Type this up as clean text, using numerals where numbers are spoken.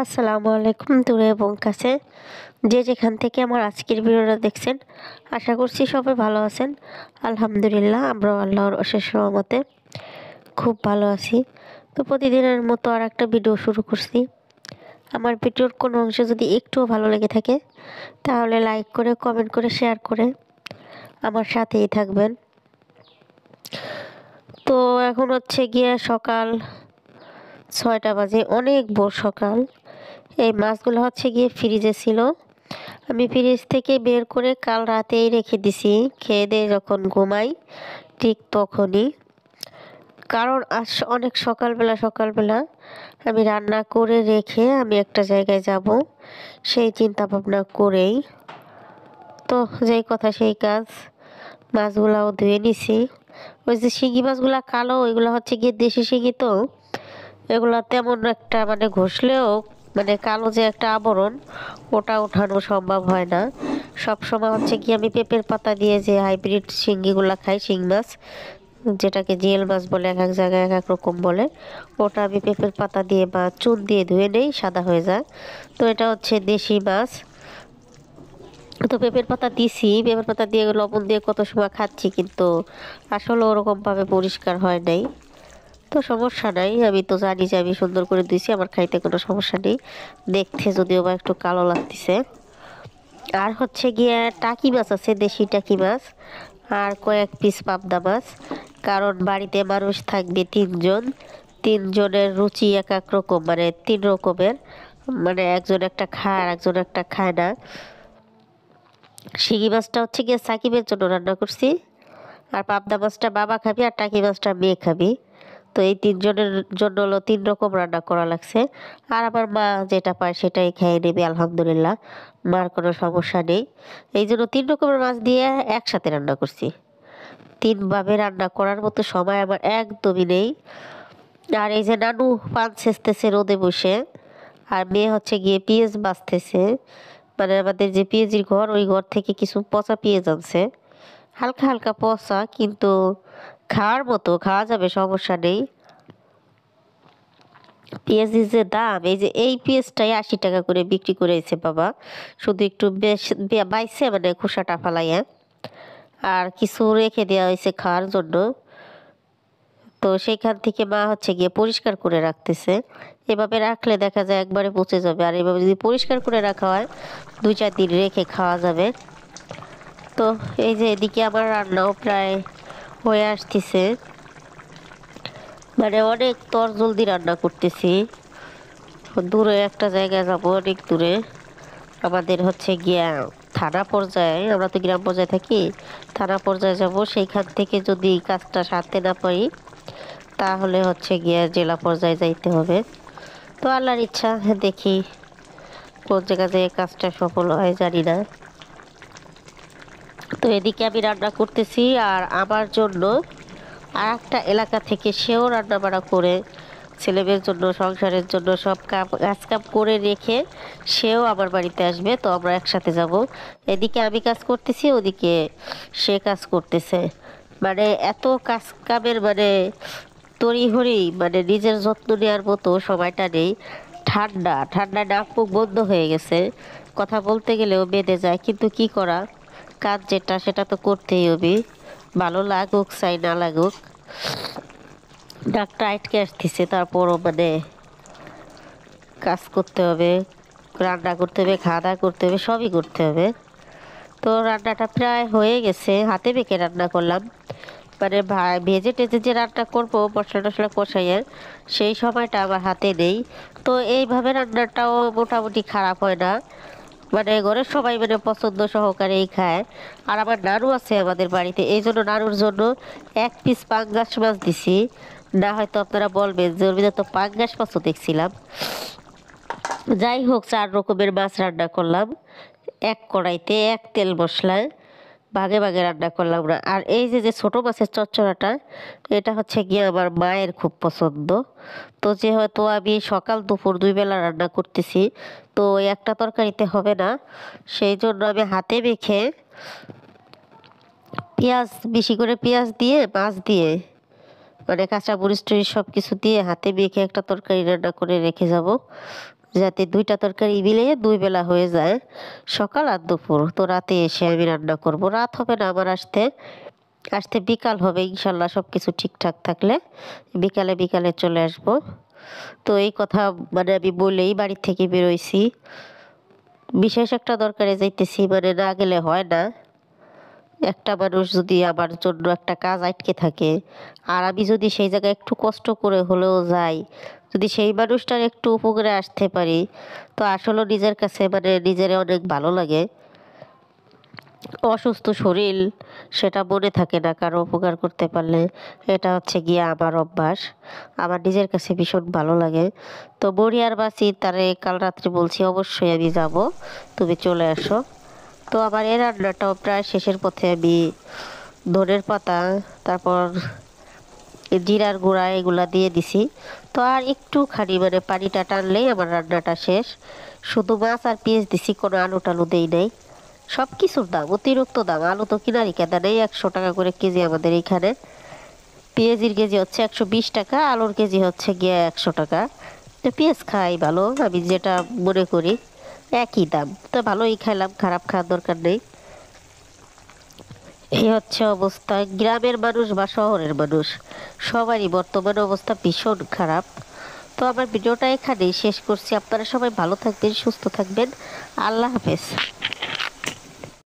আসসালামু আলাইকুম দূরে এবং কাছে যে যেখান থেকে আমার আজকের ভিডিওটা দেখছেন, আশা করছি সবাই ভালো আছেন। আলহামদুলিল্লাহ, আমরাও আল্লাহর অশেষ রহমতে খুব ভালো আছি। তো প্রতিদিনের মতো আর একটা ভিডিও শুরু করছি। আমার ভিডিওর কোনো অংশ যদি একটুও ভালো লেগে থাকে তাহলে লাইক করে, কমেন্ট করে, শেয়ার করে আমার সাথেই থাকবেন। তো এখন হচ্ছে গিয়ে সকাল 6টা বাজে, অনেক ভোর সকাল। এই মাছগুলো হচ্ছে গিয়ে ফ্রিজে ছিল, আমি ফ্রিজ থেকে বের করে কাল রাতেই রেখে দিছি। খেয়ে দিয়ে যখন ঘুমাই ঠিক তখনই, কারণ আজ অনেক সকালবেলা আমি রান্না করে রেখে আমি একটা জায়গায় যাব, সেই চিন্তা ভাবনা করেই তো যেই কথা সেই কাজ। মাছগুলাও ধুয়ে নিছি। ওই যে শিঙি মাছগুলা কালো, ওইগুলো হচ্ছে গিয়ে দেশি শিঙি, তো এগুলা তেমন একটা মানে ঘষলেও মানে কালো যে একটা আবরণ, ওটা ওঠানো সম্ভব হয় না। সব সময় হচ্ছে কি আমি পেঁপের পাতা দিয়ে যে হাইব্রিড শিঙ্গিগুলা খাই, শিং মাছ যেটাকে জিয়েল মাছ বলে, এক এক জায়গায় এক এক রকম বলে, ওটা আমি পেঁপের পাতা দিয়ে বা চুন দিয়ে ধুয়ে নেই, সাদা হয়ে যায়। তো এটা হচ্ছে দেশি মাছ। তো পেঁপের পাতা দিছি, পেঁপের পাতা দিয়ে লবণ দিয়ে কত সময় খাচ্ছি, কিন্তু আসলে ওরকমভাবে পরিষ্কার হয় নাই। তো সমস্যা নাই, আমি তো জানি যে আমি সুন্দর করে দিয়েছি, আমার খাইতে কোনো সমস্যা নেই। দেখতে যদিও বা একটু কালো লাগতেছে। আর হচ্ছে গিয়ে টাকি মাছ আছে, দেশি টাকি মাছ, আর কয়েক পিস পাবদা মাছ। কারণ বাড়িতে মানুষ থাকবে 3 জন, 3 জনের রুচি এক এক রকম, মানে 3 রকমের, মানে একজন একটা খায় আর একজন একটা খায় না। শিঙি মাছটা হচ্ছে গিয়ে সাকিবের জন্য রান্না করছি, আর পাবদা মাছটা বাবা খাবি, আর টাকি মাছটা মেয়ে খাবি। তো এই 3 জনের জন্য হলো 3 রকম রান্না করা লাগছে। আর আমার মা যেটা পায় সেটাই খেয়ে নেবে, আলহামদুলিল্লাহ, মার কোনো সমস্যা নেই। এই জন্য 3 রকমের মাছ দিয়ে একসাথে রান্না করছি। 3 ভাবে রান্না করার মতো সময় আমার একদমই নেই। আর এই যে নানু পান ছেঁচতেছে রোদে বসে, আর মেয়ে হচ্ছে গিয়ে পেঁয়াজ বাছতেছে। মানে আমাদের যে পেঁয়াজির ঘর, ওই ঘর থেকে কিছু পচা পেঁয়াজ আনছে, হালকা হালকা পচা, কিন্তু খাওয়ার মতো, খাওয়া যাবে, সমস্যা নেই। পেঁয়াজের যে দাম, এই যে এই পেঁয়াজটাই 80 টাকা করে বিক্রি করেছে বাবা, শুধু একটু বেশ বাইছে, মানে খোসাটা ফালাইয়া, আর কিছু রেখে দেওয়া হয়েছে খাওয়ার জন্য। তো সেইখান থেকে মা হচ্ছে গিয়ে পরিষ্কার করে রাখতেছে। এভাবে রাখলে দেখা যায় একবারে পচে যাবে, আর এভাবে যদি পরিষ্কার করে রাখা হয় 2-4 দিন রেখে খাওয়া যাবে। তো এই যে এদিকে আমার রান্নাও প্রায় হয়ে আসতেছে, মানে অনেক জলদি রান্না করতেছি। দূরে একটা জায়গায় যাব, অনেক দূরে, আমাদের হচ্ছে গিয়া থানা পর্যায়ে, আমরা তো গ্রাম পর্যায়ে থাকি, থানা পর্যায়ে যাব। সেইখান থেকে যদি কাজটা সারতে না পারি তাহলে হচ্ছে গিয়া জেলা পর্যায়ে যাইতে হবে। তো আল্লাহর ইচ্ছা, দেখি কোন জায়গা যেয়ে কাজটা সফল হয় জানি না। তো এদিকে আমি রান্না করতেছি, আর আমার জন্য আর একটা এলাকা থেকে সেও রান্না বান্না করে ছেলেমেয়ের জন্য, সংসারের জন্য সব কাজ কাম করে রেখে সেও আমার বাড়িতে আসবে। তো আমরা একসাথে যাব। এদিকে আমি কাজ করতেছি, ওদিকে সে কাজ করতেছে। মানে এত কাজ কামের মানে তড়িঘড়ি, মানে নিজের যত্ন নেওয়ার মতো সময়টা নেই। ঠান্ডা ঠান্ডায় নাক মুখ বন্ধ হয়ে গেছে, কথা বলতে গেলেও বেঁধে যায়, কিন্তু কি করা, কাজ যেটা সেটা তো করতেই হবে, ভালো লাগুক চাই না লাগুক। ডাকটা আটকে আসতেছে, তারপরও মানে কাজ করতে হবে, রান্না করতে হবে, খাওয়া দাওয়া করতে হবে, সবই করতে হবে। তো রান্নাটা প্রায় হয়ে গেছে, হাতে মেখে রান্না করলাম। মানে ভেজে টেজে যে রান্না করবো মশলা টশলা কষাইয়ে, সেই সময়টা আমার হাতে নেই। তো এইভাবে রান্নাটাও মোটামুটি খারাপ হয় না, মানে ঘরের সবাই মানে পছন্দ সহকারেই খায়। আর আমার নানু আছে আমাদের বাড়িতে, এই জন্য নানুর জন্য 1 পিস পাঙ্গাস মাছ দিছি। না হয়তো আপনারা বলবেন যে ওর ভিতরে তো পাঙ্গাস মাছও দেখছিলাম। যাই হোক, 4 রকমের মাছ রান্না করলাম, এক কড়াইতে, এক তেল মশলায়, ভাগে ভাগে রান্না করলাম না। আর এই যে যে ছোটো মাছের চচ্চড়াটা, এটা হচ্ছে গিয়ে আমার মায়ের খুব পছন্দ। তো যেহেতু আমি সকাল দুপুর 2 বেলা রান্না করতেছি, তো ওই একটা তরকারিতে হবে না, সেই জন্য আমি হাতে মেখে পেঁয়াজ, বেশি করে পেঁয়াজ দিয়ে, মাছ দিয়ে মানে কাঁচা মরিচ টরিচ সব কিছু দিয়ে হাতে মেখে একটা তরকারি রান্না করে রেখে যাব, যাতে দুইটা তরকারি মিলিয়ে দুই বেলা হয়ে যায়, সকাল আর দুপুর। তো রাতে এসে আমি রান্না করব, রাত হবে না আমার আসতে, আসতে বিকাল হবে ইনশাল্লাহ, সব কিছু ঠিকঠাক থাকলে বিকালে বিকালে চলে আসব। তো এই কথা মানে আমি বলেই বাড়ি থেকে বেরোইছি, বিশেষ একটা দরকারে যাইতেছি, মানে না গেলে হয় না। একটা মানুষ যদি আমার জন্য একটা কাজ আটকে থাকে, আর আমি যদি সেই জায়গায় একটু কষ্ট করে হলেও যাই, যদি সেই মানুষটার একটু উপকারে আসতে পারি, তো আসলে নিজের কাছে মানে নিজের অনেক ভালো লাগে। অসুস্থ শরীর সেটা মনে থাকে না কারো উপকার করতে পারলে, এটা হচ্ছে গিয়ে আমার অভ্যাস, আমার নিজের কাছে ভীষণ ভালো লাগে। তো বড়িয়ার বাসি তারে কাল রাত্রে বলছি অবশ্যই আমি যাব, তুমি চলে আসো। তো আমার এই রান্নাটাও প্রায় শেষের পথে, আমি ধনের পাতা, তারপর জিরার গুঁড়া এগুলা দিয়ে দিছি। তো আর একটুখানি মানে পানিটা টানলেই আমার রান্নাটা শেষ। শুধু মাছ আর পেঁয়াজ দিছি, কোনো আলু টালু দেই নাই। সব কিছুর দাম অতিরিক্ত দাম, আলু তো কিনারই কেনা নেই, 100 টাকা করে কেজি আমাদের এইখানে। পেঁয়াজির কেজি হচ্ছে 120 টাকা, আলুর কেজি হচ্ছে গিয়ে 100 টাকা। তো পেঁয়াজ খাই ভালো, আমি যেটা মনে করি, একই দাম তো ভালোই খাইলাম, খারাপ খাওয়ার দরকার নেই। এই হচ্ছে অবস্থা, গ্রামের মানুষ বা শহরের মানুষ সবারই বর্তমান অবস্থা ভীষণ খারাপ। তো আমার ভিডিওটা এখানেই শেষ করছি, আপনারা সবাই ভালো থাকবেন, সুস্থ থাকবেন, আল্লাহ হাফেজ।